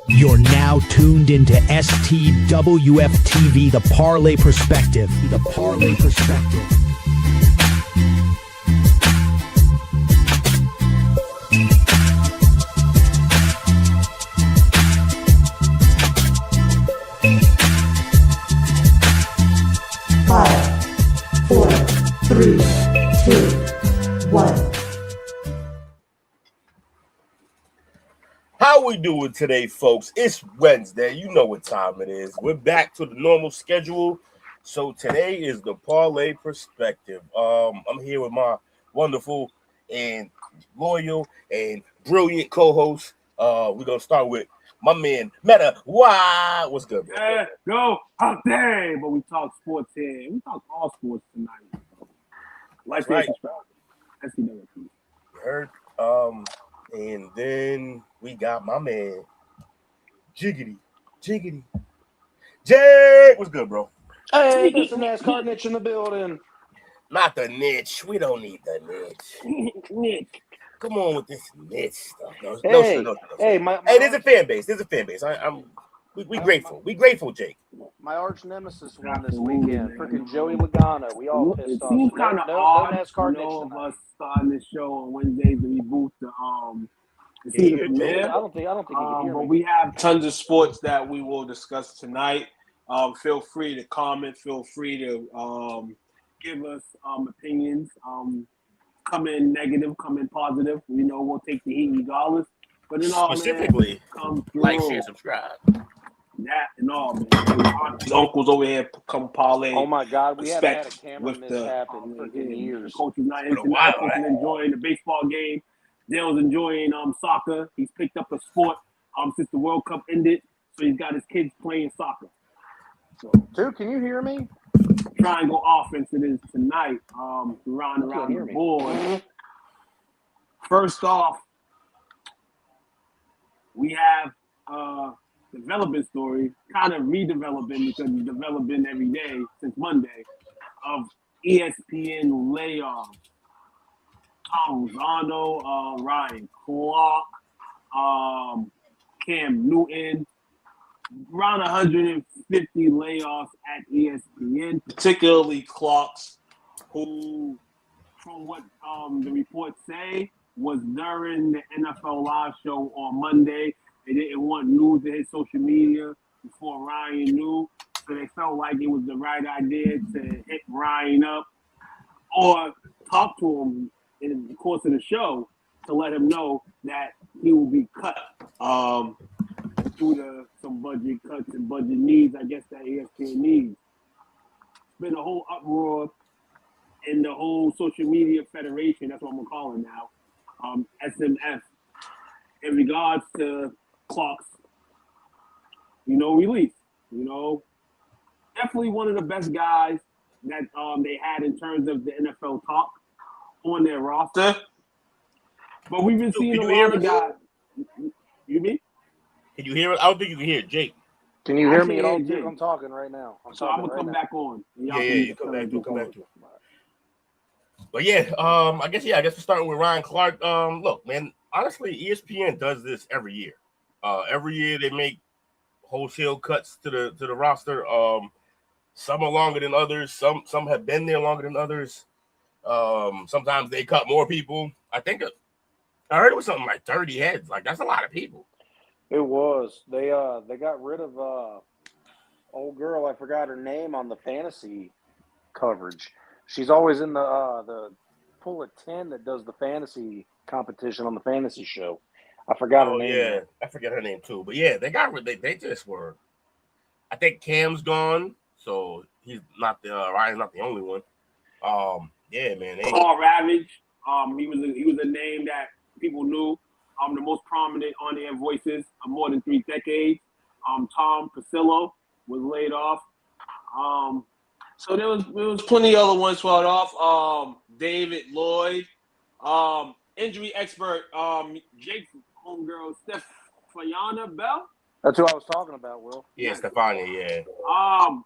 You're now tuned into STWF TV, the Parlay Perspective. The Parlay Perspective. Five, four, three, two, one. How we doing today, folks? It's Wednesday. You know what time it is. We're back to the normal schedule. So today is the Parlay Perspective. I'm here with my wonderful and loyal and brilliant co-host. We're gonna start with my man Meta. Why? What's good, bro? Yeah, go out there. But we talk sports here. We talk all sports tonight. Like right. STWF. You heard? And then we got my man, Jiggity. Jake, what's good, bro? Hey, there's a NASCAR niche in the building. Not the niche. We don't need the niche. Come on with this niche stuff. No, Hey, there's a fan base. We grateful. We grateful, Jake. My arch nemesis won this weekend. Freaking Joey Logano. We all pissed off. It seems kind of odd, no NASCAR you know, niche of us starting this show on Wednesdays to reboot the season premiere. I don't think you can hear but me. we have tons of sports that we will discuss tonight. Feel free to comment. Feel free to give us opinions. Come in negative, come in positive. We know we'll take the heat regardless. But in all, specifically, come through. like, share, subscribe. That and all, man. Aunties, uncles over here come parlay. Oh my God, we haven't had a camera with mishap in freaking years. Coach is not tonight. Coach is enjoying the baseball game. Dale's enjoying soccer. He's picked up a sport since the World Cup ended, so he's got his kids playing soccer. So, Dude, can you hear me? triangle offense it is tonight. Around the board. First off, we have development story, kind of redeveloping because it's developing every day since Monday, of ESPN layoffs. Tom Rondo, Ryan Clark, Cam Newton, around 150 layoffs at ESPN, particularly Clark's, who, from what the reports say, was during the NFL Live show on Monday. They didn't want news to hit social media before Ryan knew, so they felt like it was the right idea to hit Ryan up or talk to him in the course of the show to let him know that he will be cut due to some budget cuts and budget needs, I guess, that ESPN needs. It's been a whole uproar in the whole social media federation, that's what I'm going to call it now, SMF, in regards to Clark's, release. Definitely one of the best guys that they had in terms of the NFL talk on their roster. But we've been seeing a lot of guys. You mean? Can you hear it? I don't think you can hear it, Jake. Can you hear me at all, Jake? I'm talking right now. I'm going to come back on. Yeah, you come back to it. But yeah, I guess we're starting with Ryan Clark. Look, man, honestly, ESPN does this every year. Every year they make wholesale cuts to the roster. Some are longer than others. Some have been there longer than others. Sometimes they cut more people. I heard it was something like 30 heads. Like, that's a lot of people. It was. They got rid of old girl. I forgot her name on the fantasy coverage. She's always in the pool of 10 that does the fantasy competition on the fantasy show. I forgot her name. Yeah, I forget her name too. But yeah, they got rid. They just were. I think Cam's gone, so he's not Ryan's not the only one. Yeah, man. Carl Ravage. He was a name that people knew. The most prominent on-air voices of more than 3 decades. Tom Pelissero was laid off. So there was plenty of other ones swelled off. David Lloyd, injury expert, Jake's homegirl Stephania Bell. That's who I was talking about, Will. Yeah, Stefania. Yeah.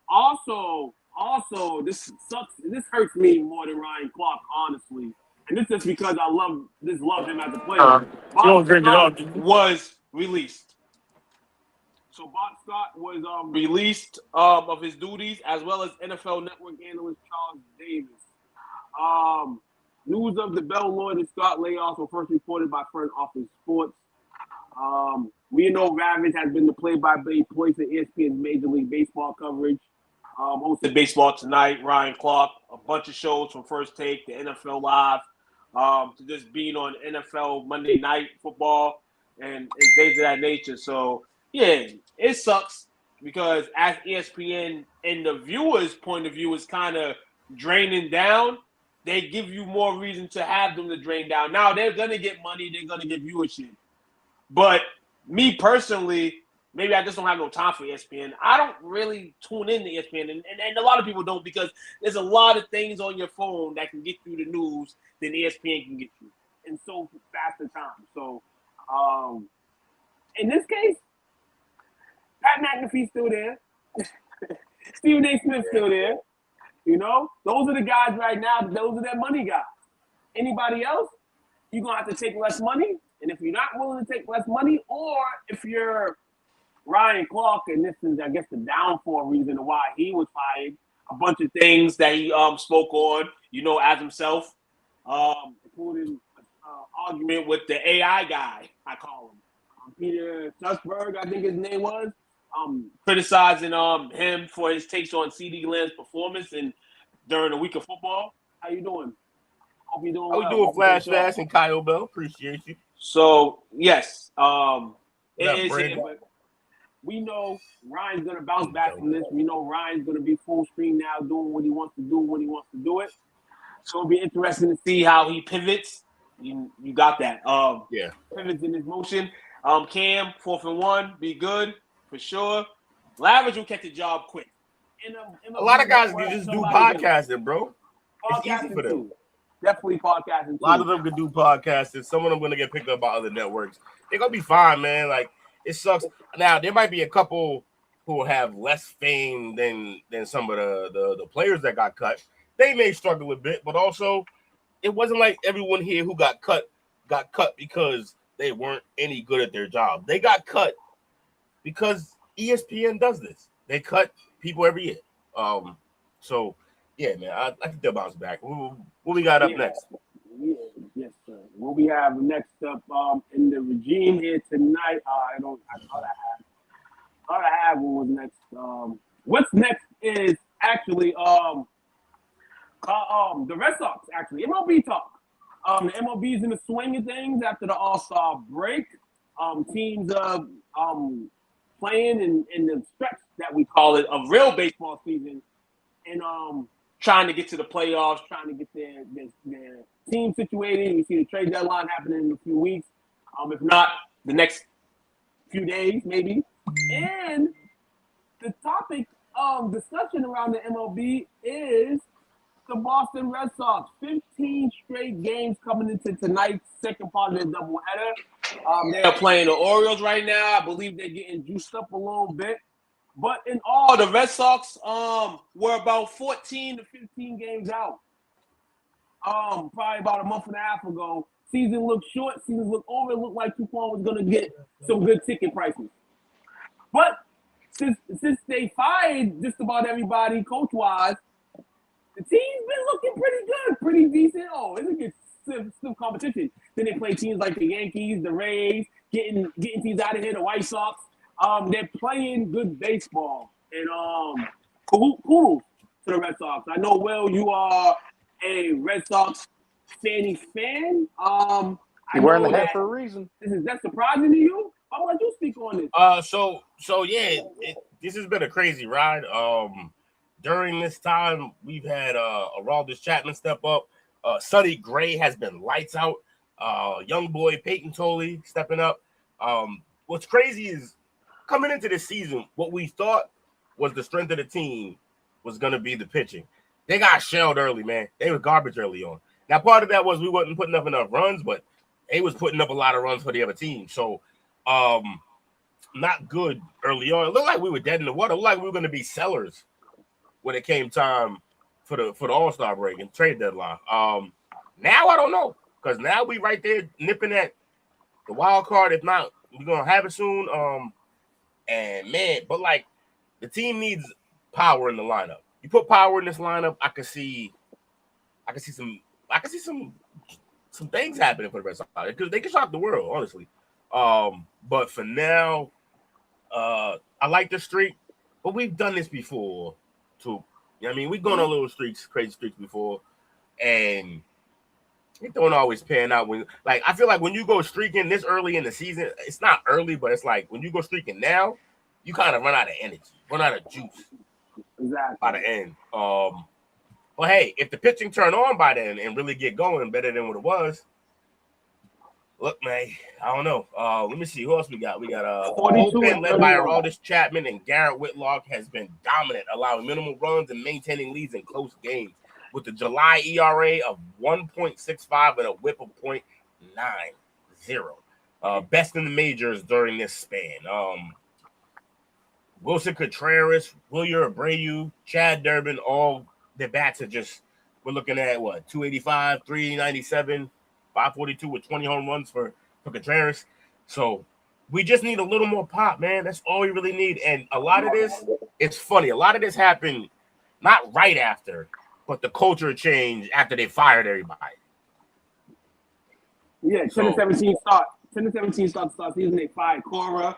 Also, this sucks. This hurts me more than Ryan Clark, honestly. And this is because I love him as a player. You don't bring it up. Was released. So Bob Scott was released of his duties, as well as NFL Network analyst Charles Davis. News of the Bell Lloyd and Scott layoffs were first reported by Front Office Sports. We know Ravage has been the play-by-play voice of ESPN's Major League Baseball coverage. Hosted Baseball Tonight, Ryan Clark, a bunch of shows from First Take to NFL Live, to just being on NFL Monday Night Football and things of that nature. So, yeah, it sucks because as ESPN and the viewer's point of view is kind of draining down, they give you more reason to have them to drain down. Now, they're going to get money. They're going to get viewership. But me personally, maybe I just don't have no time for ESPN. I don't really tune in to ESPN, and a lot of people don't because there's a lot of things on your phone that can get you the news than ESPN can get you in so fast a time. So, in this case, Pat McAfee's still there. Stephen A. Smith's still there. You know, those are the guys right now. Those are their money guys. Anybody else, you're going to have to take less money. And if you're not willing to take less money, or if you're Ryan Clark, and this is, I guess, the downfall reason why he was fired, a bunch of things that he spoke on, you know, as himself, including argument with the AI guy, I call him. Peter Sussberg, I think his name was, criticizing him for his takes on CeeDee Lamb's performance and during the week of football. How you doing? Hope you're doing well. How we doing, Flash Fast and Kyle Bell? Appreciate you. So, yes, we know Ryan's going to bounce back from this. We know Ryan's going to be full screen now, doing what he wants to do when he wants to do it. So it'll be interesting to see how he pivots. You got that. Yeah. Pivots in his motion. Cam, 4th and 1, be good for sure. Lavage will catch the job quick. A lot of guys can just do podcasting, bro. It's easy for them. Too. Definitely podcasting. A lot of them can do podcasting. Some of them going to get picked up by other networks. They're going to be fine, man. Like, it sucks. Now, there might be a couple who have less fame than some of the players that got cut. They may struggle a bit, but also it wasn't like everyone here who got cut because they weren't any good at their job. They got cut because ESPN does this. They cut people every year. So, yeah, man, I think they'll bounce back. What we got up next? Yeah, yes, sir. What we have next up in the regime here tonight? I thought I had what was next. What's next is actually the Red Sox. Actually, MLB talk. The MLB's in the swing of things after the All-Star break. Teams are playing in the stretch that we call it of real baseball season, and trying to get to the playoffs, trying to get their team situated. We see the trade deadline happening in a few weeks. If not, the next few days, maybe. And the topic of discussion around the MLB is the Boston Red Sox. 15 straight games coming into tonight's second part of the doubleheader. They're playing the Orioles right now. I believe they're getting juiced up a little bit. But in all, the Red Sox were about 14 to 15 games out. Probably about a month and a half ago. Season looked short. Season looked over. It looked like Tucson was going to get some good ticket prices. But since they fired just about everybody coach-wise, the team's been looking pretty good, pretty decent. Oh, it's a good stiff competition. Then they play teams like the Yankees, the Rays, getting teams out of here, the White Sox. They're playing good baseball, and cool to the Red Sox. I know, Will, you are a Red Sox fan. You're wearing the hat for a reason. Is that surprising to you? I'll let you speak on this. So yeah, this has been a crazy ride. During this time, we've had Aroldis Chapman step up. Sonny Gray has been lights out. Young boy Peyton Tolley stepping up. What's crazy is, coming into this season, what we thought was the strength of the team was going to be the pitching. They got shelled early, man. They were garbage early on. Now, part of that was we wasn't putting up enough runs, but they was putting up a lot of runs for the other team. So not good early on. It looked like we were dead in the water. It looked like we were going to be sellers when it came time for the All-Star break and trade deadline. Now I don't know, because now we right there nipping at the wild card. If not, we're gonna have it soon. And man, but like the team needs power in the lineup. You put power in this lineup, I can see some things happening for the rest of it, because they can shock the world, honestly. But for now, I like the streak, but we've done this before too. You know what I mean? We've gone on little streaks, crazy streaks before, and it don't always pan out. When, like, I feel like when you go streaking this early in the season, it's not early, but it's like when you go streaking now, you kind of run out of energy, run out of juice. Exactly. By the end. But hey, if the pitching turn on by then and really get going better than what it was, look, man, I don't know. Let me see who else we got. We got bullpen led by Aroldis Chapman, and Garrett Whitlock has been dominant, allowing minimal runs and maintaining leads in close games, with the July ERA of 1.65 and a WHIP of .90. Best in the majors during this span. Wilson Contreras, Wilyer Abreu, Chad Durbin, all their bats are just, we're looking at what, 285, 397, 542 with 20 home runs for Contreras. So we just need a little more pop, man. That's all we really need. And a lot of this, it's funny, a lot of this happened not right after, but the culture changed after they fired everybody. Yeah, 10-17 start. 10-17 start season. They fired Cora.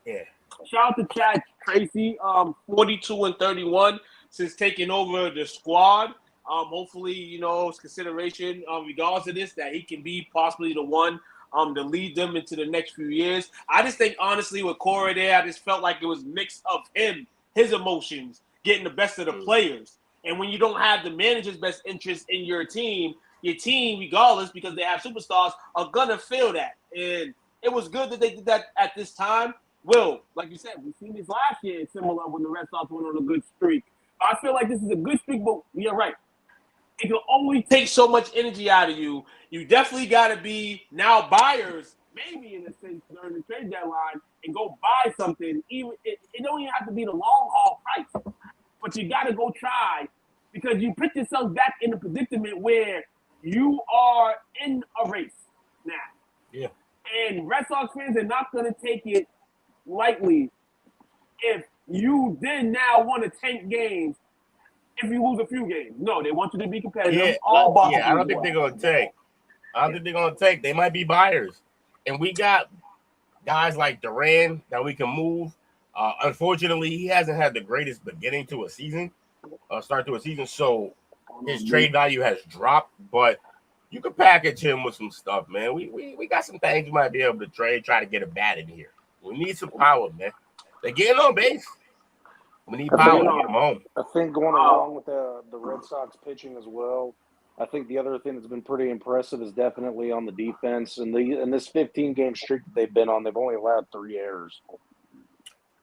Yeah. Shout out to Chad Tracy. 42-31 since taking over the squad. Hopefully, you know, it's consideration, regardless of this, that he can be possibly the one to lead them into the next few years. I just think, honestly, with Cora there, I just felt like it was mix of him, his emotions, getting the best of the players. And when you don't have the manager's best interest in your team, regardless, because they have superstars, are going to feel that. And it was good that they did that at this time. Will, like you said, we've seen this last year, similar when the Red Sox went on a good streak. I feel like this is a good streak, but you're right. It can only take so much energy out of you. You definitely got to be now buyers, maybe in a sense, during the trade deadline, and go buy something. Even it don't even have to be the long haul price, but you got to go try, because you put yourself back in a predicament where you are in a race now. Yeah. And Red Sox fans are not going to take it lightly if you then now want to tank games if you lose a few games. No, they want you to be competitive. Yeah, I don't think they're going to tank. I don't think they're going to tank. They might be buyers. And we got guys like Duran that we can move. Unfortunately, he hasn't had the greatest beginning to a season, start to a season, so his trade value has dropped, but you could package him with some stuff, man. We got some things we might be able to trade, try to get a bat in here. We need some power, man. They're getting on base. We need power to get them home. I think going along with the Red Sox pitching as well, I think the other thing that's been pretty impressive is definitely on the defense. And in this 15-game streak that they've been on, they've only allowed 3 errors.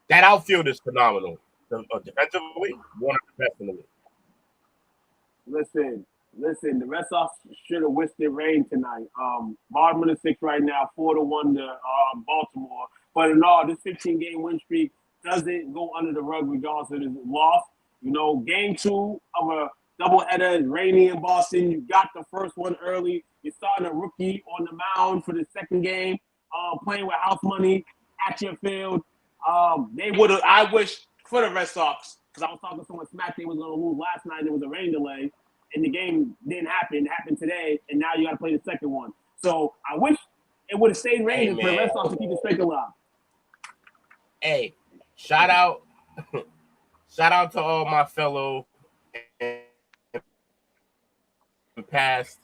That outfield is phenomenal. Defensively, one of the best in the league. Listen, the Red Sox should have wished it rained tonight. Bottom of the 6th right now, 4-1 to Baltimore. But in all, this 15-game win streak doesn't go under the rug regardless of the loss. You know, game 2 of a doubleheader is rainy in Boston. You got the first one early. You're starting a rookie on the mound for the second game, playing with house money at your field. They would have. I wish for the Red Sox, because I was talking to someone smack they was going to lose last night. There was a rain delay, and the game didn't happen. It happened today, and now you got to play the second one. So I wish it would have stayed raining for the Red Sox to keep the streak alive. Hey, shout out to all my fellow and past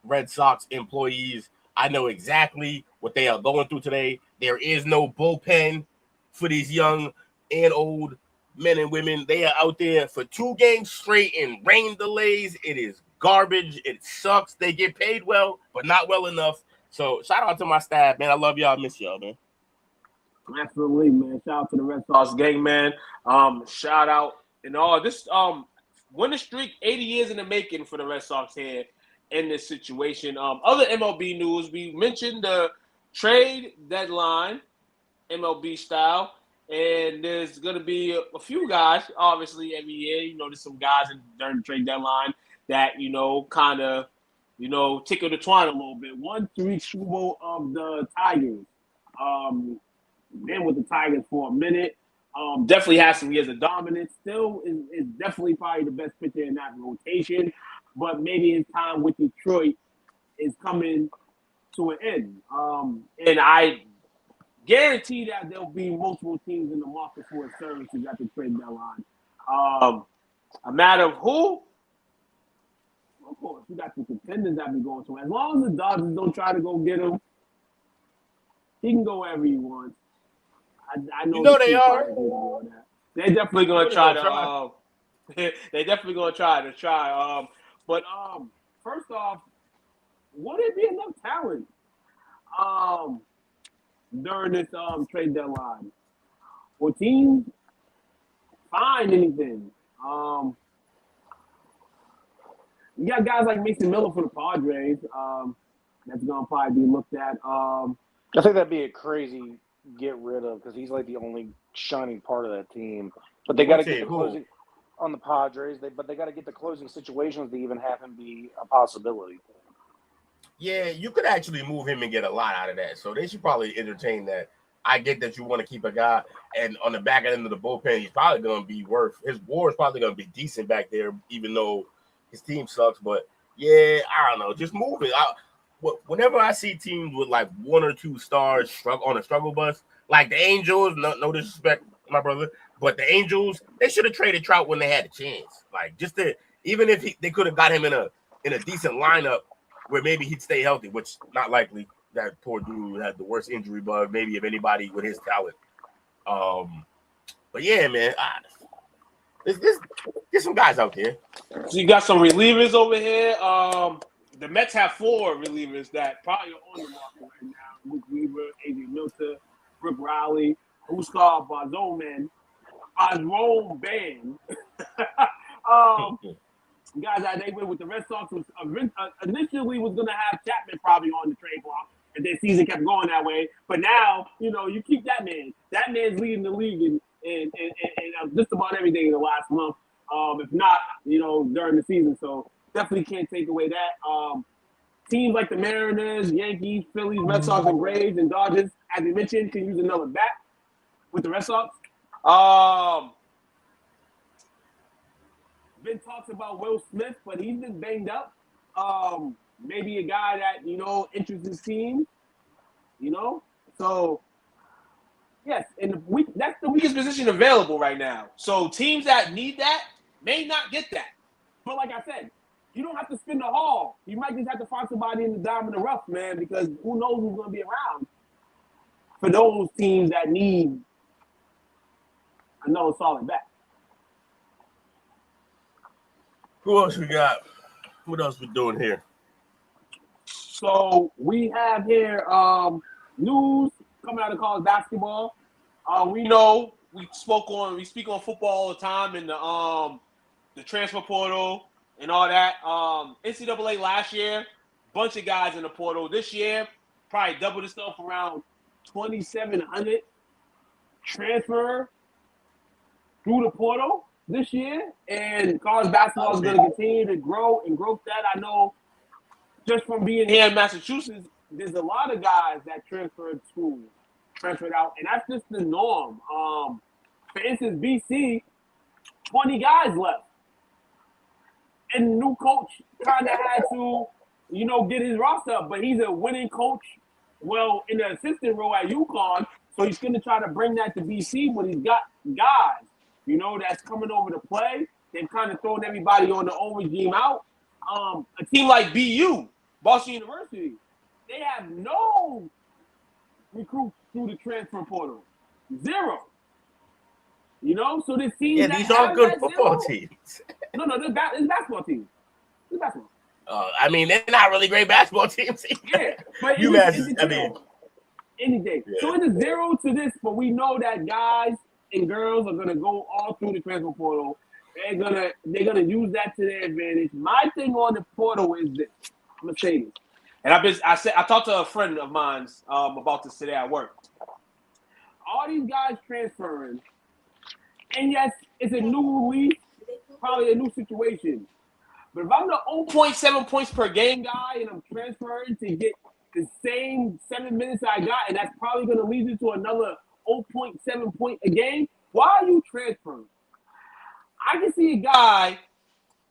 Red Sox employees. I know exactly what they are going through today. There is no bullpen for these young and old men and women. They are out there for 2 games straight in rain delays. It is garbage. It sucks. They get paid well, but not well enough. So shout out to my staff, man. I love y'all. Miss y'all, man. Absolutely, man. Shout out to the Red Sox gang, man. Shout out and all this. Winning streak, 80 years in the making for the Red Sox here in this situation. Other MLB news, we mentioned the trade deadline, MLB style, and there's going to be a few guys, obviously, every year. You know, there's some guys during the trade deadline that, you know, kind of, you know, tickle the twine a little bit. One, Tariq Schubel of the Tigers. Been with the Tigers for a minute. Definitely has some years of dominance. Still is definitely probably the best pitcher in that rotation. But maybe his time with Detroit is coming to an end. And I guarantee that there'll be multiple teams in the market for his services at the trade deadline. A matter of who? Of course, you got the contenders that be going to. As long as the Dodgers don't try to go get him, he can go wherever he wants. I know, You know they are. They're definitely going to try to. They definitely going to try. But first off, would it be enough talent during this trade deadline? Will teams find anything? You got guys like Mason Miller for the Padres. That's going to probably be looked at. I think that'd be a crazy get rid of because he's like the only shining part of that team. But they got to get the closing on the Padres. But they got to get the closing situations to even have him be a possibility. Yeah, you could actually move him and get a lot out of that. So they should probably entertain that. I get that you want to keep a guy, and on the back end of the bullpen, he's probably going to be his WAR is probably going to be decent back there, even though his team sucks. But yeah, I don't know, just move it. Whenever I see teams with like one or two stars on a struggle bus, like the Angels, no disrespect, my brother, but the Angels, they should have traded Trout when they had a chance. Like even if they could have got him in a decent lineup where maybe he'd stay healthy, which not likely. That poor dude had the worst injury bug, maybe of anybody with his talent. But yeah, man, there's some guys out there. So you got some relievers over here. The Mets have 4 relievers that probably are on the market right now: Luke Weaver, Adrian Milter, Brooke Riley, Huskar Bazoman, Osrone Band. Guys that they went with the Red Sox was initially was going to have Chapman probably on the trade block. And their season kept going that way. But now, you know, you keep that man. That man's leading the league in just about everything in the last month. If not, you know, during the season. So definitely can't take away that. Teams like the Mariners, Yankees, Phillies, Red Sox, and Braves, and Dodgers, as you mentioned, can use another bat with the Red Sox. Been talks about Will Smith, but he's been banged up. Maybe a guy that, you know, interests his team, you know? So, yes, that's the weakest position available right now. So teams that need that may not get that. But like I said, you don't have to spin the haul. You might just have to find somebody in the dime in the rough, man, because who knows who's going to be around for those teams that need another solid back. Who else we got? What else we doing here? So we have here news coming out of college basketball. We know we speak on football all the time in the transfer portal and all that. NCAA last year, bunch of guys in the portal. This year, probably doubled itself around 2,700 transfer through the portal this year. And college basketball is going to continue to grow and grow that. I know. Just from being here in Massachusetts, there's a lot of guys that transferred out, and that's just the norm. For instance, BC, 20 guys left. And the new coach kind of had to, you know, get his roster up, but he's a winning coach, well, in the assistant role at UConn, so he's going to try to bring that to BC, but he's got guys, you know, that's coming over to play. They've kind of thrown everybody on the old regime out. A team like BU, Boston University, they have no recruits through the transfer portal. 0. You know, so this team. Yeah, these are good football teams. No, it's basketball teams. It's basketball. I mean, they're not really great basketball teams. Yeah, but any day. Yeah. So it's a 0 to this, but we know that guys and girls are gonna go all through the transfer portal. They're gonna use that to their advantage. My thing on the portal is this. I'm gonna say this. And I talked to a friend of mine about this today at work. All these guys transferring, and yes, it's a new league, probably a new situation. But if I'm the 0.7 points per game guy and I'm transferring to get the same 7 minutes I got, and that's probably going to lead you to another 0.7 point a game, why are you transferring? I can see a guy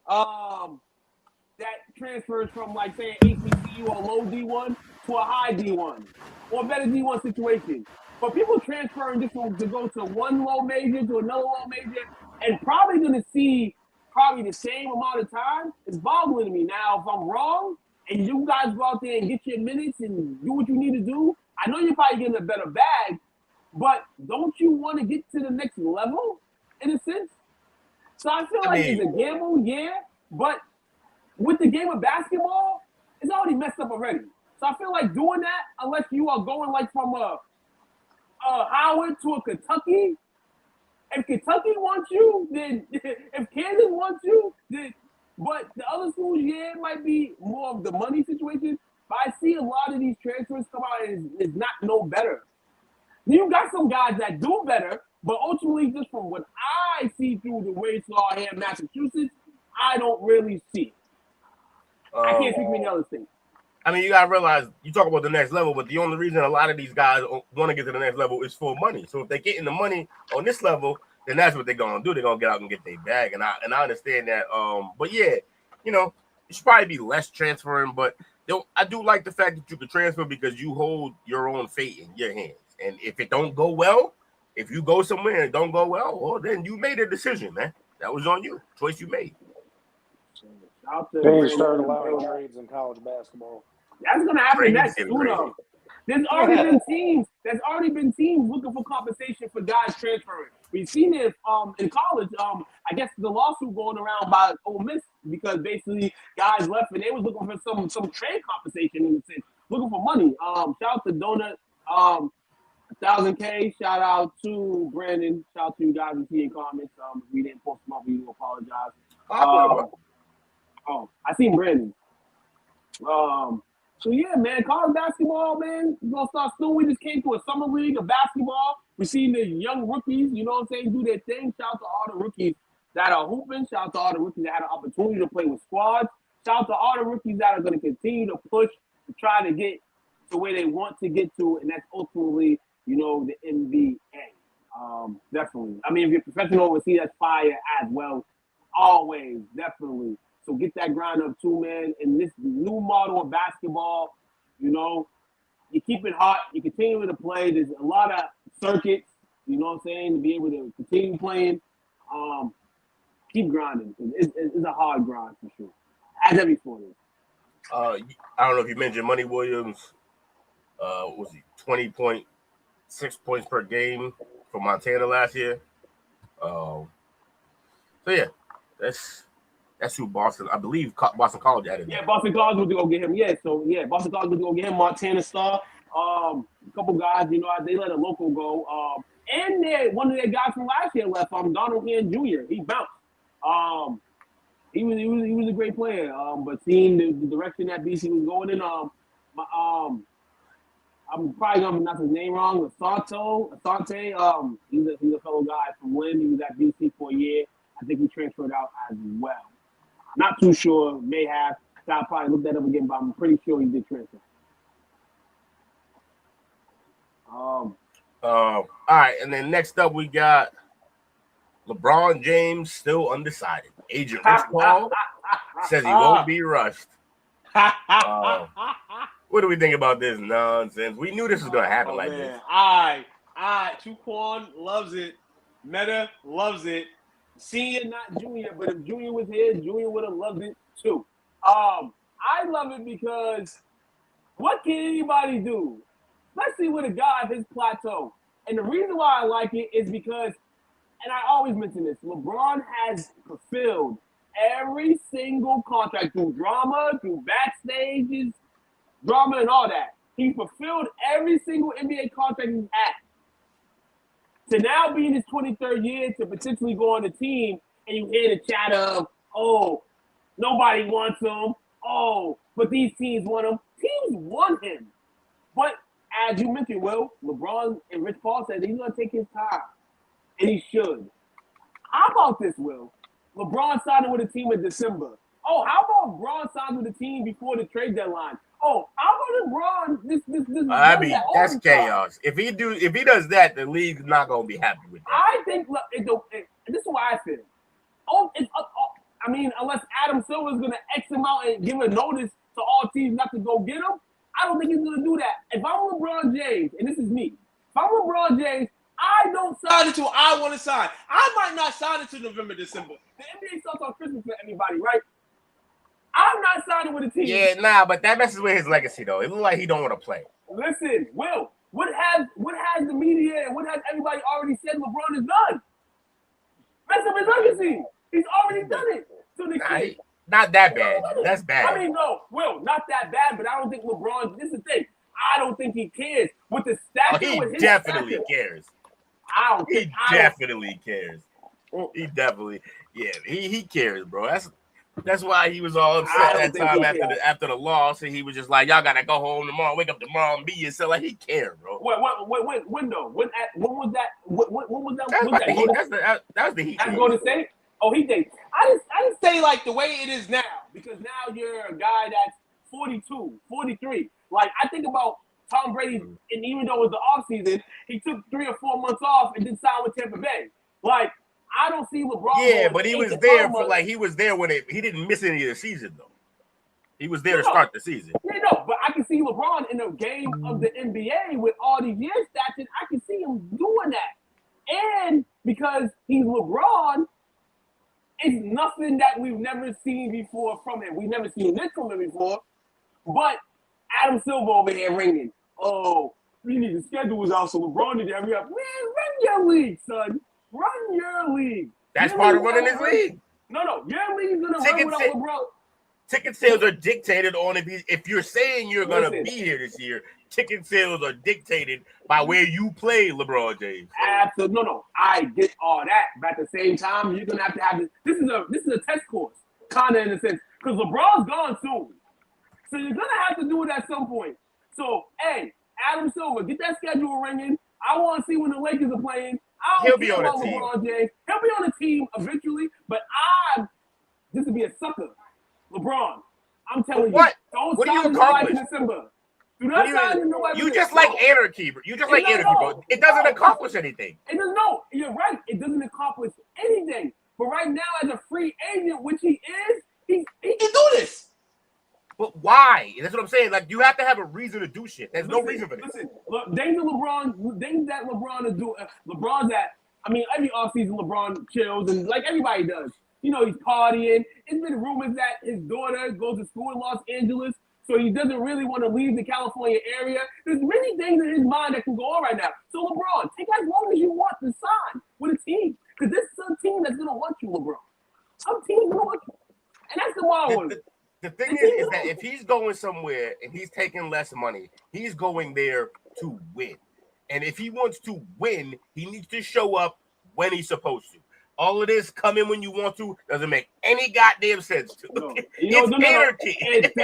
that transfers from, like, say, an HBCU or low D1 to a high D1 or a better D1 situation. But people transferring just to go to one low major to another low major and probably going to see probably the same amount of time is boggling to me. Now, if I'm wrong and you guys go out there and get your minutes and do what you need to do, I know you're probably getting a better bag, but don't you want to get to the next level in a sense? So I feel like it's a gamble, yeah, but with the game of basketball, it's already messed up already. So I feel like doing that, unless you are going like from a Howard to a Kentucky, if Kentucky wants you, then if Kansas wants you, then but the other schools, yeah, it might be more of the money situation. But I see a lot of these transfers come out and it's not no better. You got some guys that do better, but ultimately, just from what I see through the wage law here in Massachusetts, I don't really see it. I can't speak for any other thing. I mean, you gotta realize you talk about the next level, but the only reason a lot of these guys want to get to the next level is for money. So if they get in the money on this level, then that's what they're gonna do. They're gonna get out and get their bag, and I understand that. But yeah, you know, it should probably be less transferring. But I do like the fact that you can transfer because you hold your own fate in your hands. And if it don't go well, if you go somewhere and it don't go well, then you made a decision, man. That was on you, choice you made. They start allowing trades in college basketball. That's gonna happen next soon. There's already been teams looking for compensation for guys transferring. We've seen it in college. I guess the lawsuit going around by Ole Miss because basically guys left and they was looking for some trade compensation in a sense, looking for money. Shout out to Donut, 1,000K. Shout out to Brandon. Shout out to you guys who see in comments. If we didn't post them up, we do apologize. I seen Brandon. So yeah, man, college basketball, man, we're gonna start soon. We just came to a summer league of basketball. We seen the young rookies, you know what I'm saying, do their thing. Shout out to all the rookies that are hooping. Shout out to all the rookies that had an opportunity to play with squads. Shout out to all the rookies that are going to continue to push to try to get to where they want to get to, and that's ultimately, you know, the NBA. Definitely. I mean, if you're professional overseas, that's fire as well. Always, definitely. So get that grind up too, man. In this new model of basketball, you know, you keep it hot. You continue to play. There's a lot of circuits, you know what I'm saying, to be able to continue playing. Keep grinding. It's a hard grind for sure. As every sport is. I don't know if you mentioned Money Williams. Was he 20.6 points per game for Montana last year? So yeah, that's who Boston, I believe Boston College added. Yeah, Boston College was to go get him. Yeah, so yeah, Boston College was to go get him. Montana star. A couple guys, you know, they let a local go. And one of their guys from last year left. Donald Hand Jr. He bounced. He was a great player. But seeing the direction that BC was going in, I'm probably gonna pronounce his name wrong. Asante. He's a fellow guy from Lynn. He was at BC for a year. I think he transferred out as well. Not too sure. May have. I'll probably look that up again, but I'm pretty sure he did transfer. All right, and then next up we got LeBron James still undecided. Agent Rich Paul says he won't be rushed. What do we think about this nonsense? We knew this was gonna happen like this. Chukwon loves it. Meta loves it. Senior, not junior, but if Junior was here, Junior would have loved it too. I love it because what can anybody do? Especially with a guy of his plateau. And the reason why I like it is because, and I always mention this, LeBron has fulfilled every single contract through drama, through backstages, drama and all that. He fulfilled every single NBA contract he's had. To now be in his 23rd year to potentially go on the team and you hear the chatter of, oh, nobody wants him. Oh, but these teams want him. Teams teams want him. But as you mentioned, Will, LeBron and Rich Paul said he's going to take his time. And he should. How about this, Will? LeBron signed with a team in December. Oh, how about LeBron signed with a team before the trade deadline? Oh, how about LeBron? This I mean, that's chaos. If he does that, the league's not gonna be happy with that. I think this is what I feel. I mean, unless Adam Silver is gonna X him out and give a notice to all teams not to go get him, I don't think he's gonna do that. If I'm LeBron James, and this is me, if I'm LeBron James, I don't sign until I want to sign. I might not sign until November, December. The NBA starts on Christmas for everybody, right? I'm not signing with a team. Yeah, nah, but that messes with his legacy, though. It looks like he don't want to play. Listen, Will, what has the media and what has everybody already said LeBron has done? Mess up his legacy. He's already done it. So not that bad. That's bad. I mean, no, Will, not that bad, but I don't think LeBron, this is the thing. I don't think he cares. With the stature, he definitely cares. He definitely cares. He definitely, he cares, bro. That's why he was all upset that time after the loss, and he was just like, "Y'all gotta go home tomorrow, wake up tomorrow, and be yourself." Like he cared, bro. When though? When was that? When was that? That was the Heat. That's going to say. Oh, he did. I just say like the way it is now, because now you're a guy that's 42, 43. Like I think about Tom Brady, and even though it was the offseason, he took 3 or 4 months off and then signed with Tampa Bay. Like. I don't see LeBron. Yeah, but he was there for he was there when he didn't miss any of the season though. He was there to start the season. Yeah, no, but I can see LeBron in a game of the NBA with all these years stats, I can see him doing that. And because he's LeBron, it's nothing that we've never seen before from him. We've never seen this from him before. But Adam Silver over here ringing. Oh, we need to schedule us out so LeBron need to hurry up. Man, run your league, son. Run your league. That's part of running his league. No. Your league's gonna run without LeBron. Ticket sales are dictated on if you're saying you're gonna be here this year. Ticket sales are dictated by where you play LeBron James. Absolutely, no. I get all that, but at the same time, you're gonna have to have this. This is a test course, kind of in a sense, because LeBron's gone soon, so you're gonna have to do it at some point. So, hey, Adam Silver, get that schedule ringing. I want to see when the Lakers are playing. He'll be on the team. LeBron James. He'll be on the team eventually, but this would be a sucker. LeBron, I'm telling you, don't sign in nobody in December. Do not sign in nobody. You just like anarchy. You just like anarchy, bro. It doesn't accomplish anything. It doesn't. No, you're right. It doesn't accomplish anything. But right now, as a free agent, which he is, he can do this. But why? That's what I'm saying. Like, you have to have a reason to do shit. There's no reason for this. Listen, look, things that LeBron is doing. LeBron's at. I mean, every offseason LeBron chills and like everybody does. You know, he's partying. It's been rumors that his daughter goes to school in Los Angeles, so he doesn't really want to leave the California area. There's many things in his mind that can go on right now. So LeBron, take as long as you want to sign with a team, because this is some team that's gonna want you, LeBron. Some team's gonna want you, and that's the wild one. The thing is that if he's going somewhere and he's taking less money, he's going there to win. And if he wants to win, he needs to show up when he's supposed to. All of this come in when you want to doesn't make any goddamn sense to no. It's anarchy. It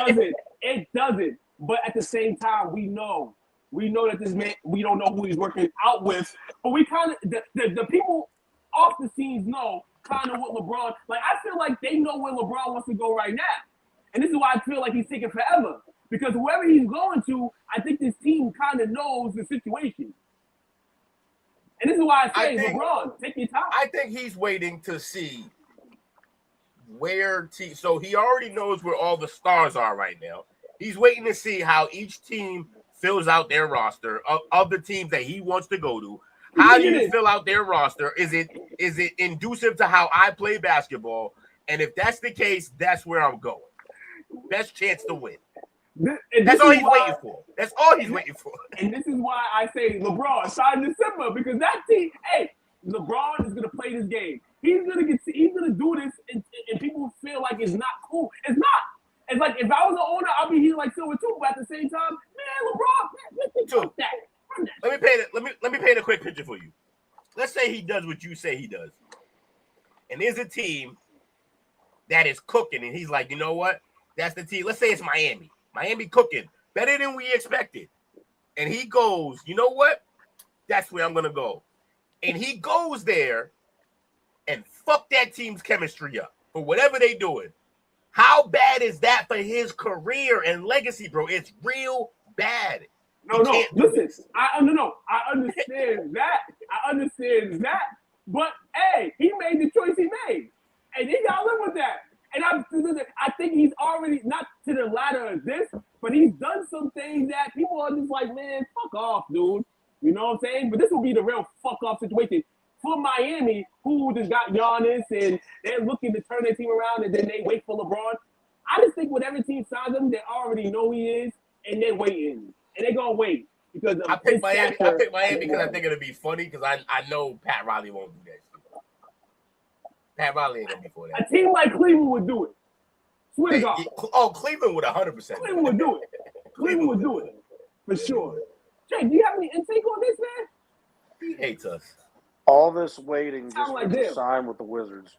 doesn't. But at the same time, we know that this man, we don't know who he's working out with, but we kind of the people off the scenes know kind of what LeBron. Like I feel like they know where LeBron wants to go right now. And this is why I feel like he's taking forever. Because whoever he's going to, I think this team kind of knows the situation. And this is why I say, LeBron, take your time. I think he's waiting to see where so he already knows where all the stars are right now. He's waiting to see how each team fills out their roster of the teams that he wants to go to. How do you fill out their roster? Is it inducive to how I play basketball? And if that's the case, that's where I'm going. Best chance to win. That's all he's waiting for. That's all he's waiting for. And this is why I say LeBron sign December, because that team, hey, LeBron is gonna play this game. He's gonna do this, and people feel like it's not cool. It's not. It's like if I was an owner, I'd be here like Silver too. But at the same time, man, LeBron, let me paint a quick picture for you. Let's say he does what you say he does, and there's a team that is cooking, and he's like, you know what? That's the team. Let's say it's Miami. Miami cooking. better than we expected. And he goes, you know what? That's where I'm going to go. And he goes there and fuck that team's chemistry up for whatever they doing. How bad is that for his career and legacy, bro? It's real bad. No, listen. I understand that. I understand that. But hey, he made the choice he made, and he got to live with that. And I think he's already not to the latter of this, but he's done some things that people are just like, man, fuck off, dude. You know what I'm saying? But this will be the real fuck off situation for Miami, who just got Giannis, and they're looking to turn their team around, and then they wait for LeBron. I just think whatever team signs him, they already know he is, and they're waiting. And they're going to wait. Because I picked Miami because I think it'll be funny because I know Pat Riley won't do that shit. Pat Riley ain't going to be for that. A team like Cleveland would do it. Swear to God. Oh, Cleveland would 100%. Cleveland would do it. Cleveland would do it. For sure. Jay, do you have any intake on this, man? He hates us. All this waiting just like to them. sign with the Wizards.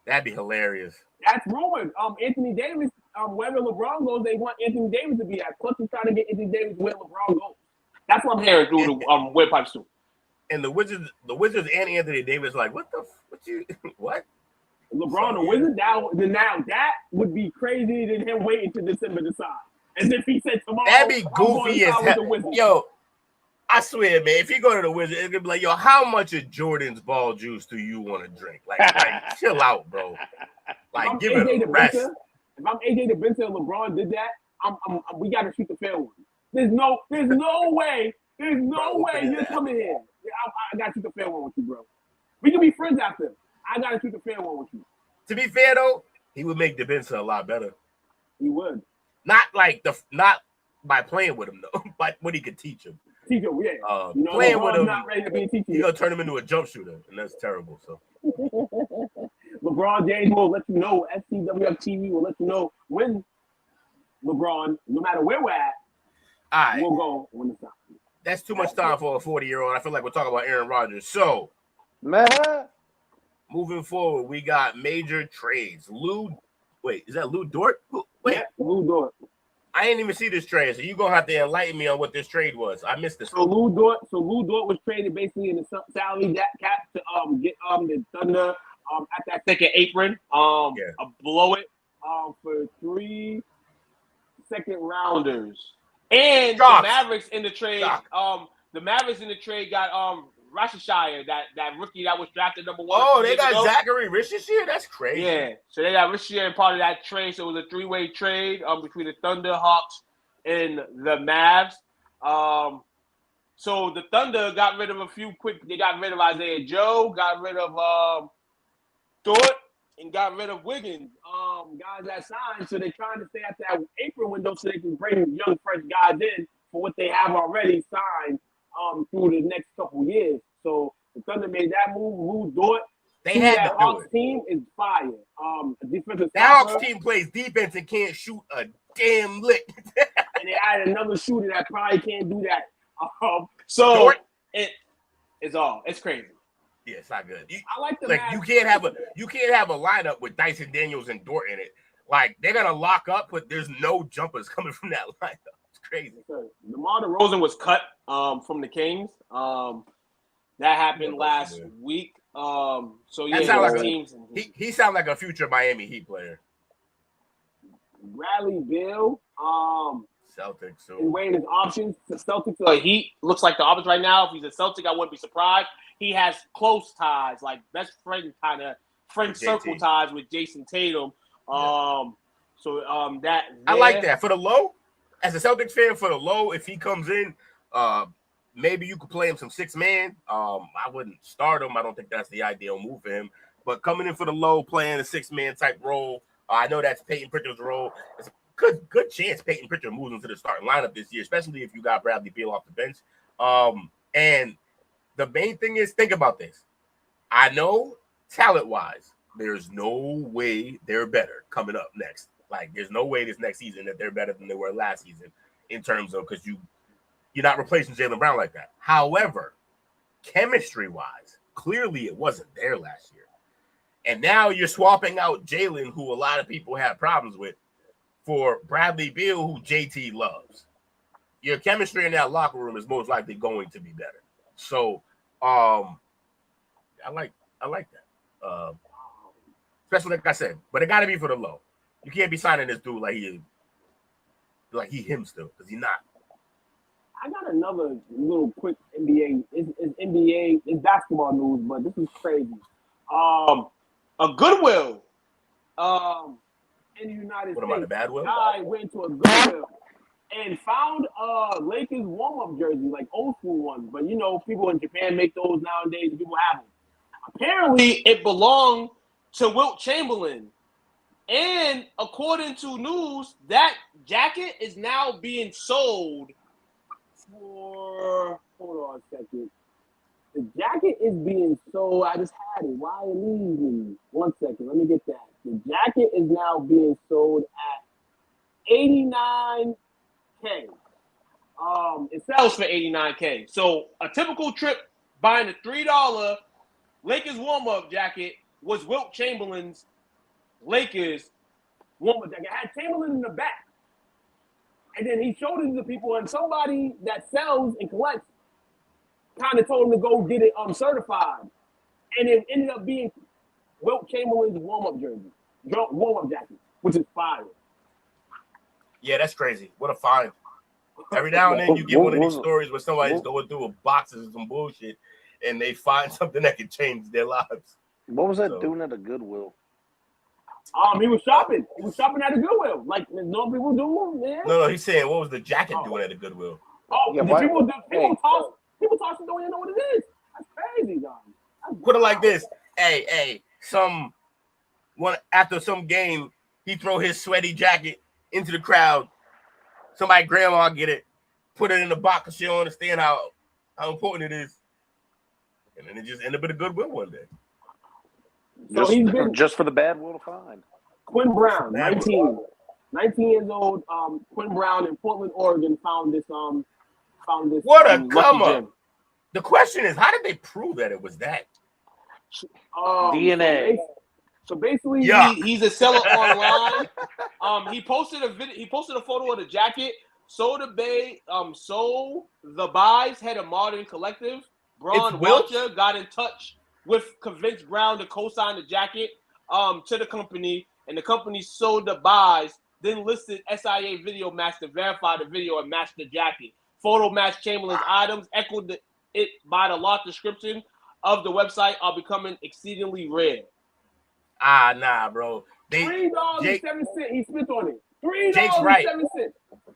That'd be hilarious. That's rumored. Anthony Davis, wherever LeBron goes, they want Anthony Davis to be at. Clutch is trying to get Anthony Davis where LeBron goes. That's what I'm hearing through the web pipes too. And the Wizards and Anthony Davis like, what what? LeBron, the Wizard, now that would be crazy than him waiting to December to sign. As if he said tomorrow. That'd be goofy as hell. Yo, I swear, man, if you go to the Wizards, it's gonna be like, yo, how much of Jordan's ball juice do you want to drink? Like chill out, bro. Like, give it a rest. If I'm AJ DeBinter and LeBron did that, we got to shoot the fair one. There's no way you're coming in. I got to shoot the fair one with you, bro. We can be friends after. I got to shoot the fair one with you. To be fair, though, he would make DeBinter a lot better. He would. Not by playing with him, though, but what he could teach him. Teach him, yeah. Playing with him, not ready to be a teacher. You're going to turn him into a jump shooter, and that's terrible. So LeBron James will let you know. STWF TV will let you know when LeBron, no matter where we're at, we'll go when it's time. That's too much time for a 40-year-old. I feel like we're talking about Aaron Rodgers. So, moving forward, we got major trades. Is that Lou Dort? Wait, yeah, Lou Dort. I didn't even see this trade, so you're gonna have to enlighten me on what this trade was. I missed this. So Lou Dort was traded basically in the salary cap to get the Thunder at that second apron, blow it for 3 second rounders. And the Mavericks in the trade, the Mavericks in the trade got Rashishire, that rookie that was drafted number 1. Oh, they got Zachary Rishishire? That's crazy. Yeah, so they got Rishishire and part of that trade. So it was a 3-way trade between the Thunder, Hawks, and the Mavs. So the Thunder got rid of a few quick. They got rid of Isaiah Joe, got rid of Dort, and got rid of Wiggins. Guys that signed. So they're trying to stay at that apron window so they can bring young, fresh guys in for what they have already signed through the next couple years. So the Thunder made that move. Lou Dort. They had to do Hawks it. Team is fire. Defensive. The Hawks team plays defense and can't shoot a damn lick. And they added another shooter that probably can't do that. So it's crazy. Yeah, it's not good. I like the you can't have a lineup with Dyson Daniels and Dort in it. Like they're gonna lock up, but there's no jumpers coming from that lineup. It's crazy. DeMar DeRozan was cut from the Kings. That happened last week. So yeah, he sounds like a future Miami Heat player. Bradley Beal, Celtics. So weighing his options. The Celtics, Heat looks like the options right now. If he's a Celtic, I wouldn't be surprised. He has close ties, like best friend kind of friend circle ties with Jason Tatum. That I like that for the low. As a Celtics fan, for the low, if he comes in, maybe you could play him some 6-man. I wouldn't start him. I don't think that's the ideal move for him. But coming in for the low, playing a 6-man type role, I know that's Peyton Pritchard's role. It's a good chance Peyton Pritchard moves into the starting lineup this year, especially if you got Bradley Beal off the bench. And the main thing is, think about this. I know talent-wise, there's no way they're better coming up next. Like, there's no way this next season that they're better than they were last season in terms of because you're not replacing Jaylen Brown like that. However, chemistry-wise, clearly it wasn't there last year. And now you're swapping out Jaylen, who a lot of people have problems with, for Bradley Beal, who JT loves. Your chemistry in that locker room is most likely going to be better. So, I like that. Especially like I said, but it got to be for the low. You can't be signing this dude like he him still, because he's not. I got another little quick NBA. It's basketball news, but this is crazy. A Goodwill. In the United What States, am I, the bad will? guy went to a Goodwill and found a Lakers warm-up jersey, like old school ones. But you know, people in Japan make those nowadays. And people have them. Apparently, it belonged to Wilt Chamberlain. And according to news, that jacket is now being sold for, hold on a second. The jacket is being sold. I just had it. Why it leaves me? 1 second. Let me get that. The jacket is now being sold at $89K. It sells for $89K. So a typical trip buying a $3 Lakers warm-up jacket was Wilt Chamberlain's Lakers Warm-up jacket. It had Chamberlain in the back. And then he showed it to people, and somebody that sells and collects kind of told him to go get it certified. And it ended up being Wilt Chamberlain's warm-up jersey, warm-up jacket, which is fire. Yeah, that's crazy. What a find. Every now and then you get one of these stories where somebody's going through a boxes of some bullshit and they find something that can change their lives. What was that doing at a Goodwill? He was shopping. He was shopping at a Goodwill, like no people do. Man. No, he's saying, what was the jacket doing at a Goodwill? Oh, Yeah, people toss it, don't even know what it is. That's crazy, guys. Put it like this. Hey, after some game, he throw his sweaty jacket into the crowd. Somebody grandma get it, put it in the box, and she don't understand how important it is. And then it just ended up at a Goodwill one day. So Just for the bad will to find. Quinn Brown, 19 years old. Quinn Brown in Portland, Oregon, found this. What a come up! gem. The question is, how did they prove that it was that? DNA. So basically, he's a seller online. He posted a video. He posted a photo of the jacket. Soul the Buys head of Modern Collective. Braun Welcher got in touch with convinced Brown to co-sign the jacket to the company, and the company sold the buys, then listed SIA Video Match to verify the video and match the jacket. Photo match Chamberlain's items, echoed it by the lot description of the website, are becoming exceedingly rare. Nah, bro. $3.07. He spent on it. $3.07. Jake's right.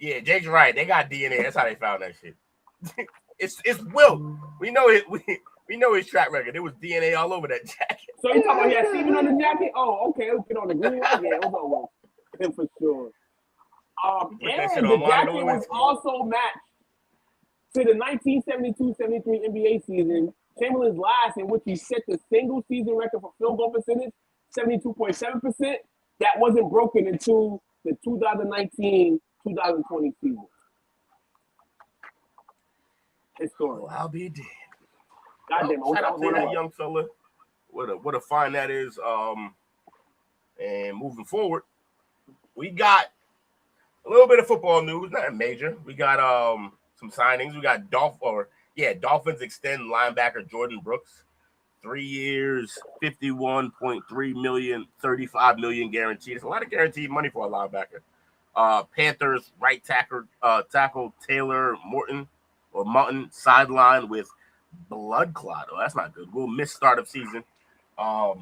Yeah, Jake's right. They got DNA. That's how they found that shit. It's Wilt. We know it. We know his track record. There was DNA all over that jacket. So you talking about he had semen on the jacket? Oh, okay. Let's get on the green one. Yeah, it was over for sure. And the jacket was also matched to the 1972-73 NBA season, Chamberlain's last, in which he set the single season record for field goal percentage, 72.7%. That wasn't broken until the 2019-2020 season. Historic. Oh, I'll be damned. Goddamn, Shout out to that young fella. What a find that is. And moving forward, we got a little bit of football news, not major. We got some signings. We got Dolphins extend linebacker Jordan Brooks, 3 years, $51.3 million, $35 million guaranteed. It's a lot of guaranteed money for a linebacker. Panthers right tackle Taylor Moton sidelined with blood clot. Oh, that's not good. We'll miss start of season. What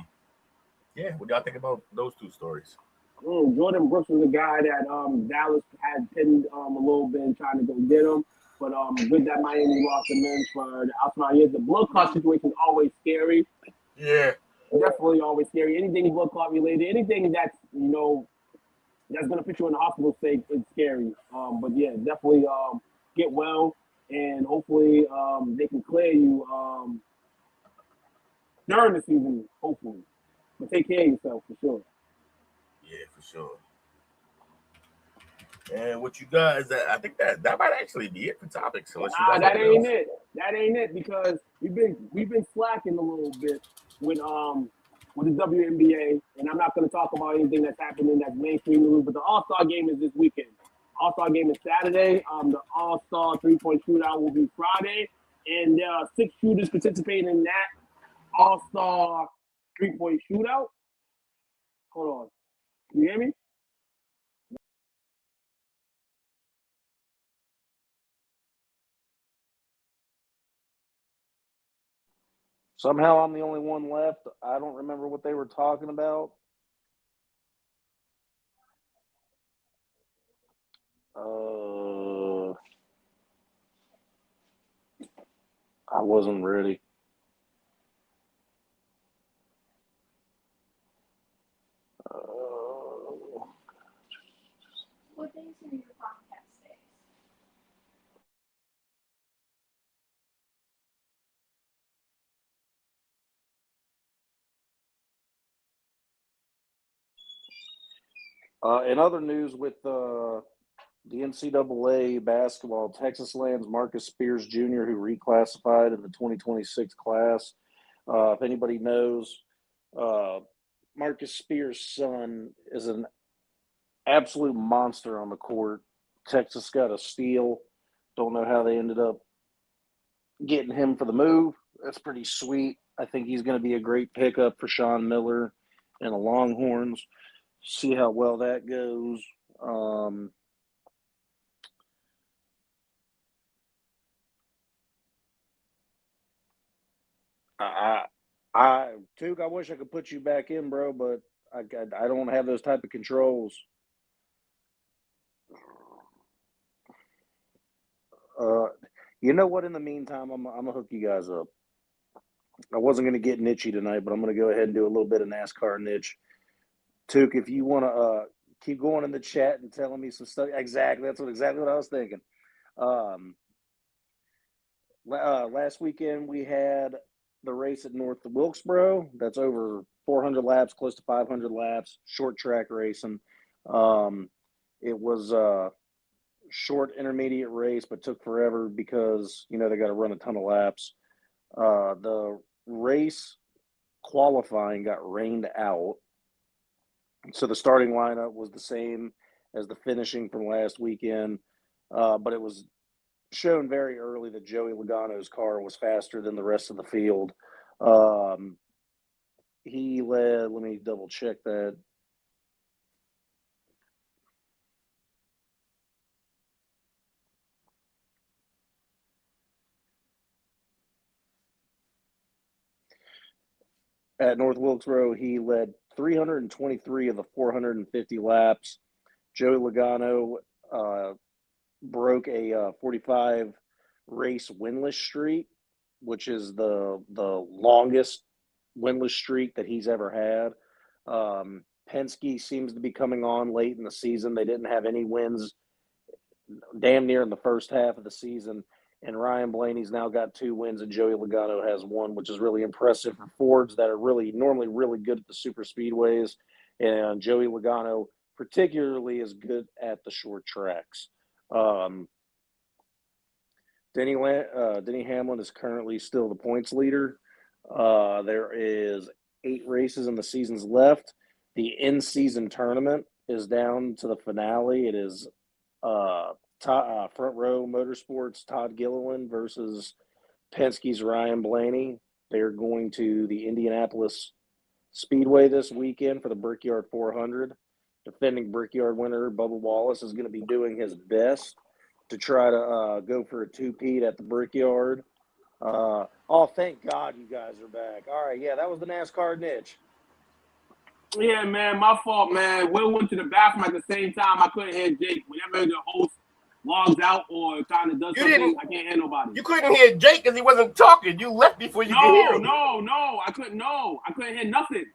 do y'all think about those two stories? Jordan Brooks was a guy that Dallas had pinned a little bit and trying to go get him. But good that Miami lost him in for the outside years. The blood clot situation is always scary. Yeah. Definitely always scary. Anything blood clot related, anything that's, that's going to put you in the hospital state is scary. But yeah, definitely get well. And hopefully they can clear you during the season, hopefully. But take care of yourself for sure. Yeah, for sure. And what you got is that I think that might actually be it for topics. That ain't it. That ain't it, because we've been slacking a little bit with with the WNBA, and I'm not going to talk about anything that's happening that's mainstream news, but the All-Star game is this weekend. All-Star game is Saturday. The All-Star three-point shootout will be Friday, and there are 6 shooters participating in that All-Star three-point shootout. Hold on. Can you hear me? Somehow I'm the only one left. I don't remember what they were talking about. I wasn't ready. What days are your podcast days? In other news with the NCAA basketball, Texas lands Marcus Spears Jr., who reclassified in the 2026 class. If anybody knows, Marcus Spears' son is an absolute monster on the court. Texas got a steal. Don't know how they ended up getting him for the move. That's pretty sweet. I think he's going to be a great pickup for Sean Miller and the Longhorns. See how well that goes. Took, I wish I could put you back in, bro, but I don't have those type of controls. You know what? In the meantime, I'm gonna hook you guys up. I wasn't gonna get niche tonight, but I'm gonna go ahead and do a little bit of NASCAR niche. Took, if you want to keep going in the chat and telling me some stuff. Exactly, that's exactly what I was thinking. Last weekend we had the race at North Wilkesboro. That's over 400 laps, close to 500 laps, short track racing. It was a short intermediate race, but took forever because, you know, they got to run a ton of laps. The race qualifying got rained out. So the starting lineup was the same as the finishing from last weekend, but it was shown very early that Joey Logano's car was faster than the rest of the field. He led, let me double check that. At North Wilkesboro, he led 323 of the 450 laps. Joey Logano broke a 45 race winless streak, which is the longest winless streak that he's ever had. Penske seems to be coming on late in the season. They didn't have any wins damn near in the first half of the season. And Ryan Blaney's now got 2 wins, and Joey Logano has 1, which is really impressive for Fords that are normally really good at the super speedways. And Joey Logano particularly is good at the short tracks. Denny Hamlin is currently still the points leader. There is 8 races in the seasons left. The in-season tournament is down to the finale. It is Front Row Motorsports' Todd Gilliland versus Penske's Ryan Blaney. They're going to the Indianapolis Speedway this weekend for the Brickyard 400. Defending Brickyard winner Bubba Wallace is going to be doing his best to try to go for a 2-peat at the Brickyard. Oh, thank God you guys are back. All right, yeah, that was the NASCAR niche. Yeah, man, my fault, man. Will went to the bathroom at the same time. I couldn't hear Jake. Whenever the host logs out or kind of does something, I can't hear nobody. You couldn't hear Jake because he wasn't talking. You left before you could hear him. No. I couldn't hear nothing.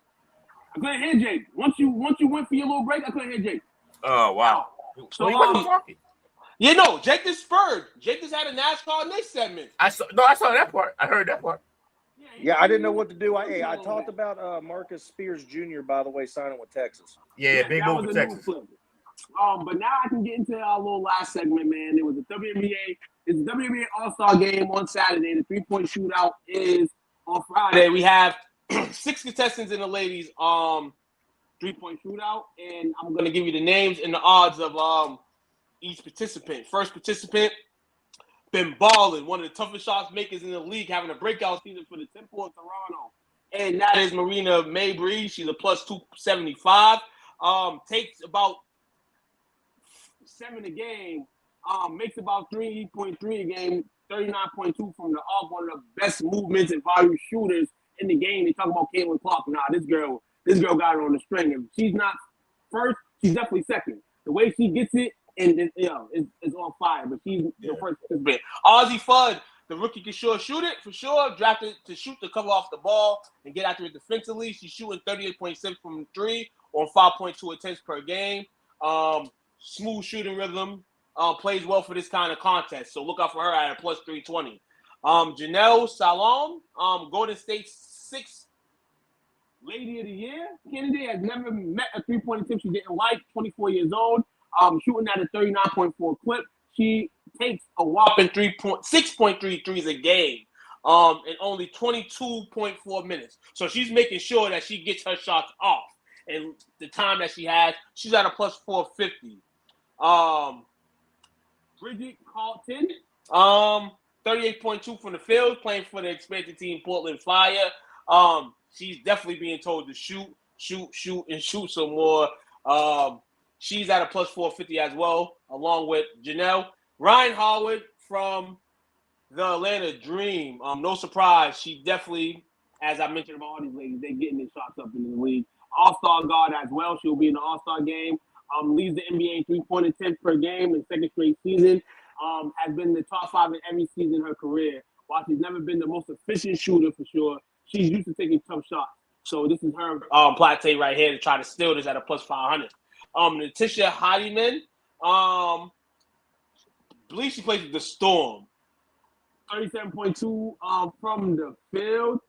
I couldn't hear Jake. Once you went for your little break, I couldn't hear Jake. Oh, wow. So he wasn't talking. Yeah, no, Jake just spurred. Jake just had a NASCAR niche segment. I saw that part. I heard that part. Yeah, I didn't know what to do. I talked about Marcus Spears Jr., by the way, signing with Texas. Yeah, big move for Texas. But now I can get into our little last segment, man. It was a WNBA. It's the WNBA All-Star game on Saturday. The three-point shootout is on Friday. We have 6 contestants in the ladies 3-point shootout, and I'm gonna give you the names and the odds of each participant. First participant, been balling, one of the toughest shots makers in the league, having a breakout season for the Temple of Toronto, and that is Marina Mabry. She's a plus 275. Takes about 7 a game. Makes about 3.3 a game. 39.2 from the off. One of the best movements and volume shooters in the game. They talk about Caitlin Clark. Nah, this girl got her on the string. If she's not first, she's definitely second. The way she gets it, and it's on fire. But she's the first participant. Ozzie Fudd, the rookie, can sure shoot it for sure. Drafted to shoot the cover off the ball and get after it defensively. She's shooting 38.6 from 3 on 5.2 attempts per game. Smooth shooting rhythm. Plays well for this kind of contest. So look out for her at a plus 320. Janelle Salom, Golden State's 6th Lady of the Year candidate, has never met a 3-point attempt she didn't like. 24 years old, shooting at a 39.4 clip. She takes a whopping 6.3 threes a game in only 22.4 minutes. So she's making sure that she gets her shots off. And the time that she has, she's at a plus 450. Bridget Carlton, 38.2 from the field, playing for the expansion team Portland Fire. She's definitely being told to shoot some more. She's at a plus 450 as well, along with Janelle. Ryan Howard from the Atlanta Dream. No surprise, she definitely, as I mentioned about all these ladies, they're getting their shots up in the league. All-star guard as well. She'll be in the All-Star game. Leads the NBA in 3-point attempts per game in second straight season. Has been the top 5 in every season in her career. While she's never been the most efficient shooter for sure, she's used to taking tough shots. So this is her plate right here to try to steal this at a plus 500. Natisha Hardiman, believe she plays with the Storm. 37.2 from the field.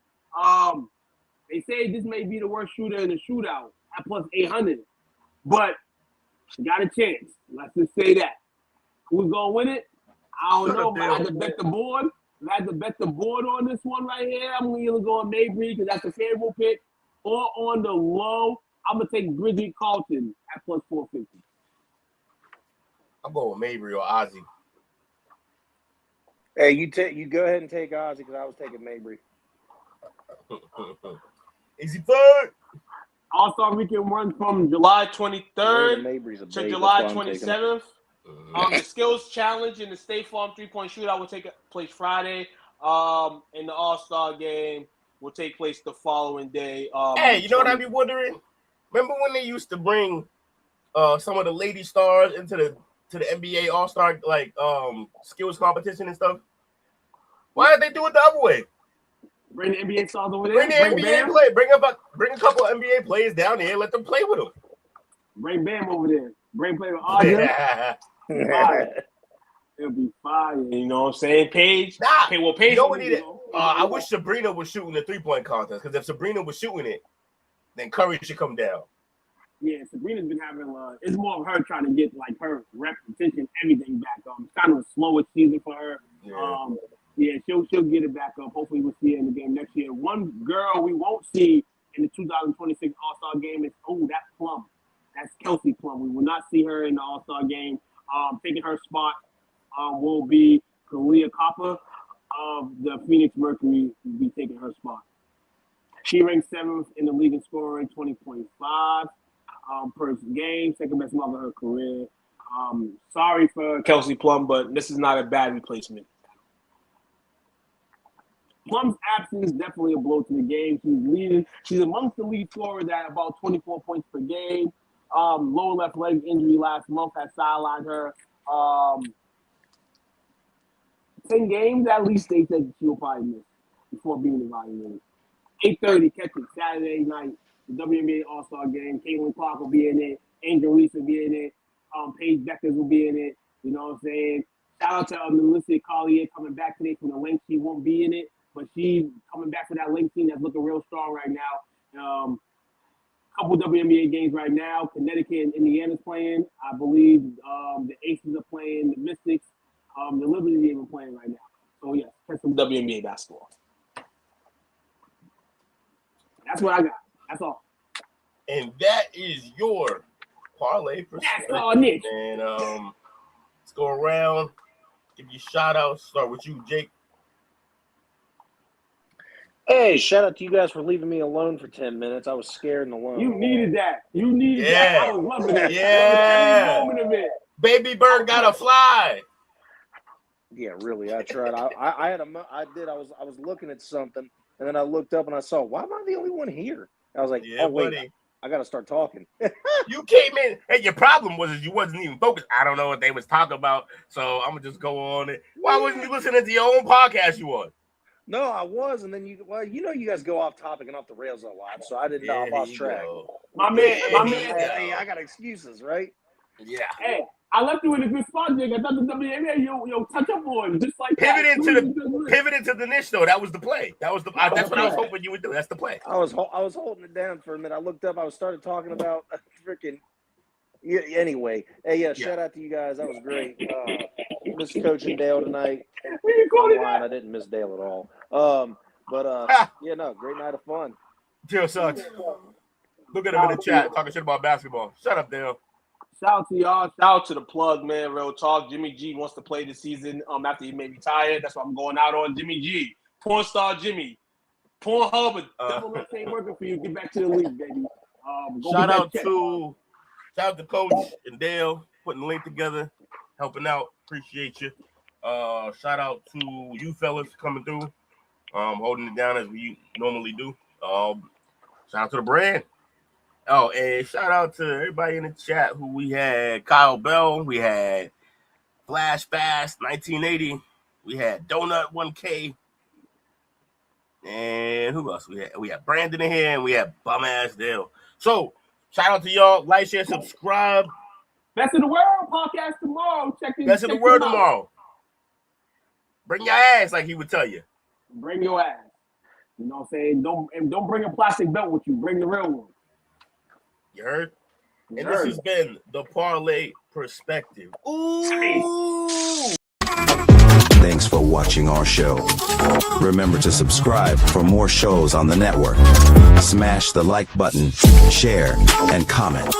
They say this may be the worst shooter in the shootout at plus 800. But she got a chance. Let's just say that. Who's going to win it? I don't know, but I had to bet the board. I had to bet the board on this one right here. I'm going to either go on Mabry because that's a favorable pick, or on the low, I'm going to take Bridget Carlton at plus 450. I'm going with Mabry or Ozzie. Hey, you go ahead and take Ozzie because I was taking Mabry. Easy fun. All-Star weekend runs from July 23rd to July 27th. The skills challenge in the State Farm 3-point shootout will take place Friday. And the All-Star game will take place the following day. Hey, you know what I'd be wondering? Remember when they used to bring some of the lady stars into the NBA All-Star skills competition and stuff? Why did they do it the other way? Bring the NBA stars over there. Bring the NBA play. Bring a couple of NBA players down there and let them play with them. Bring Bam over there. Bring play with Audrey. It'll be fire. You know what I'm saying? Paige. Nah. Okay, well, Paige. I wish Sabrina was shooting the 3-point contest, because if Sabrina was shooting it, then Curry should come down. Yeah, Sabrina's been having it's more of her trying to get like her repetition, everything back. It's kind of a slower season for her. Yeah. She'll get it back up. Hopefully we'll see her in the game next year. One girl we won't see in the 2026 All-Star game is that's Plum. That's Kelsey Plum. We will not see her in the All-Star game. Taking her spot will be Kalia Copper of the Phoenix Mercury. Will be taking her spot. She ranks 7th in the league in scoring, 20.5 per game, second best mark of her career. Sorry for Kelsey Plum, but this is not a bad replacement. Plum's absence is definitely a blow to the game. She's leading. She's amongst the lead scorers at about 24 points per game. Lower left leg injury last month has sidelined her. 10 games at least they said she'll probably miss before being evaluated. 8:30 catch it Saturday night. The WNBA All-Star game. Caitlin Clark will be in it. Angel Reese will be in it. Paige Beckers will be in it. You know what I'm saying? Shout out to Melissa Collier coming back today from the link. She won't be in it, but she's coming back for that link team that's looking real strong right now. Couple WNBA games right now. Connecticut and Indiana's playing. I believe the Aces are playing. The Mystics, the Liberty are even playing right now. So, yes, catch some WNBA basketball. That's what I got. That's all. And that is your parlay perspective. That's all, Nick. And let's go around, give you shout outs. Start with you, Jake. Hey, shout out to you guys for leaving me alone for 10 minutes. I was scared and alone. You needed that. You needed Yeah. that. I was loving it. Yeah. Every moment of it. Baby bird gotta fly. Yeah, really. I tried. I had a. I did. I was looking at something, and then I looked up and I saw, why am I the only one here? I was like, Yeah, oh wait, buddy. I got to start talking. You came in, and your problem was you wasn't even focused. I don't know what they was talking about, so I'm gonna just go on it. Why wasn't you listening to your own podcast you on? No, I was, and then you guys go off topic and off the rails a lot, so I didn't know I lost track. My man. Hey, I got excuses, right? Yeah. Hey, I left you in a good spot, Jake. I thought the WNBA, yo, touch up on just like Pivoting that. to the niche though. That was the play. That's what I was hoping you would do. That's the play. I was holding it down for a minute. I looked up. I started talking about freaking. Yeah, anyway, hey, shout out to you guys. That was great. Missed coaching Dale tonight. I didn't miss Dale at all. Yeah, no, great night of fun. Dale sucks. Look at him in the chat talking shit about basketball. Shut up, Dale. Shout out to y'all. Shout out to the plug, man. Real talk. Jimmy G wants to play this season after he may retire. That's why I'm going out on Jimmy G. Porn star Jimmy. Pornhub, double X ain't working for you. Get back to the league, baby. Shout out to Coach and Dale putting the link together, helping out. Appreciate you. Shout out to you fellas coming through, holding it down as we normally do. Shout out to the brand. Oh, and shout out to everybody in the chat who we had. Kyle Bell, we had Flash Fast 1980, we had Donut 1K, and who else? We had Brandon in here, and we had Bum Ass Dale. So shout out to y'all. Like, share, subscribe. Best in the world podcast tomorrow. Best in the world tomorrow. Bring your ass, like he would tell you. Bring your ass. You know what I'm saying? Don't bring a plastic belt with you. Bring the real one. You heard? And this has been the Parlay Perspective. Ooh! Thanks for watching our show. Remember to subscribe for more shows on the network. Smash the like button, share, and comment.